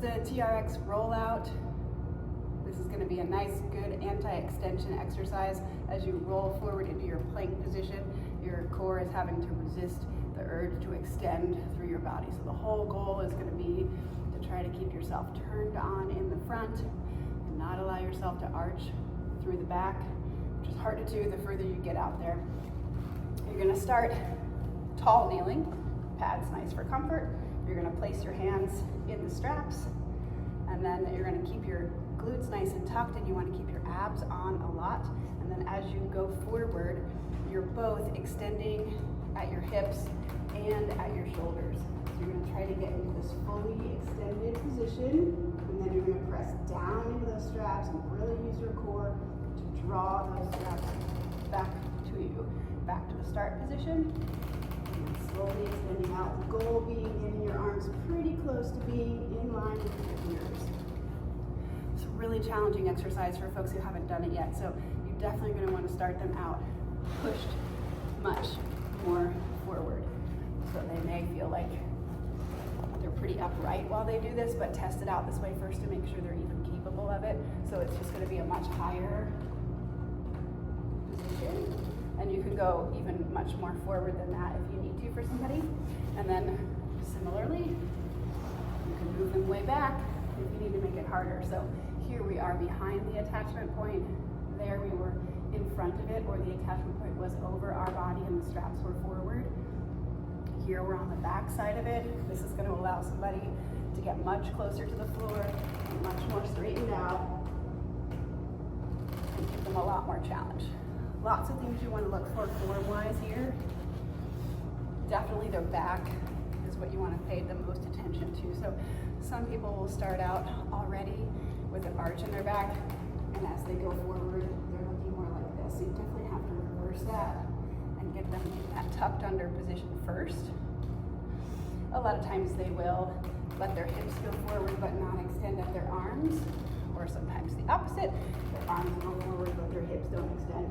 the TRX Rollout. This is going to be a nice, good anti-extension exercise. As you roll forward into your plank position, your core is having to resist the urge to extend through your body. So the whole goal is going to be to try to keep yourself turned on in the front and not allow yourself to arch through the back, which is hard to do the further you get out there. You're going to start tall kneeling, pads nice for comfort. You're going to place your hands in the straps, and then you're going to keep your glutes nice and tucked, and you want to keep your abs on a lot. And then as you go forward, you're both extending at your hips and at your shoulders. So you're going to try to get into this fully extended position, and then you're going to press down into those straps and really use your core to draw those straps back to you. Back to the start position, and slowly extending out. The goal being getting your arms pretty close to being in line with your ears. It's a really challenging exercise for folks who haven't done it yet, so you're definitely going to want to start them out pushed much more forward. So they may feel like they're pretty upright while they do this, but test it out this way first to make sure they're even capable of it. So it's just going to be a much higher position. And you can go even much more forward than that if you need to for somebody. And then similarly, you can move them way back if you need to make it harder. So here we are behind the attachment point. There we were in front of it, or the attachment point was over our body and the straps were forward. Here we're on the back side of it. This is going to allow somebody to get much closer to the floor, and much more straightened out, and give them a lot more challenge. Lots of things you want to look for form-wise here. Definitely their back is what you want to pay the most attention to. So some people will start out already with an arch in their back, and as they go forward, they're looking more like this. So you definitely have to reverse that and get them in that tucked under position first. A lot of times they will let their hips go forward but not extend at their arms, or sometimes the opposite. Their arms go forward but their hips don't extend.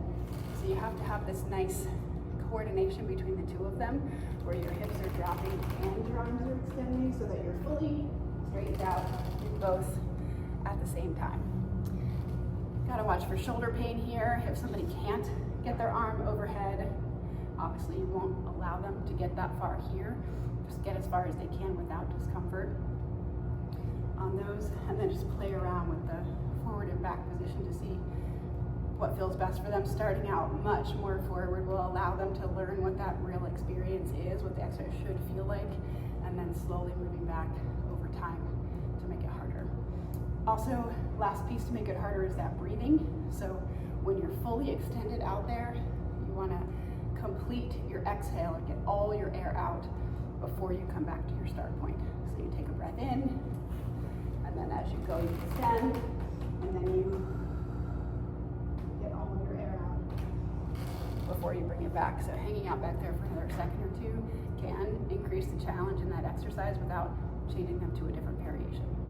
So you have to have this nice coordination between the two of them, where your hips are dropping and your arms are extending, so that you're fully straightened out in both at the same time. Gotta watch for shoulder pain here. If somebody can't get their arm overhead, obviously you won't allow them to get that far here. Just get as far as they can without discomfort on those, and then just play around with the forward and back position to see what feels best for them. Starting out much more forward will allow them to learn what that real experience is, what the exercise should feel like, and then slowly moving back over time to make it harder. Also, last piece to make it harder is that breathing. So when you're fully extended out there, you want to complete your exhale and get all your air out before you come back to your start point. So you take a breath in, and then as you go, you extend, and then you get all of your air out before you bring it back. So hanging out back there for another second or two can increase the challenge in that exercise without changing them to a different variation.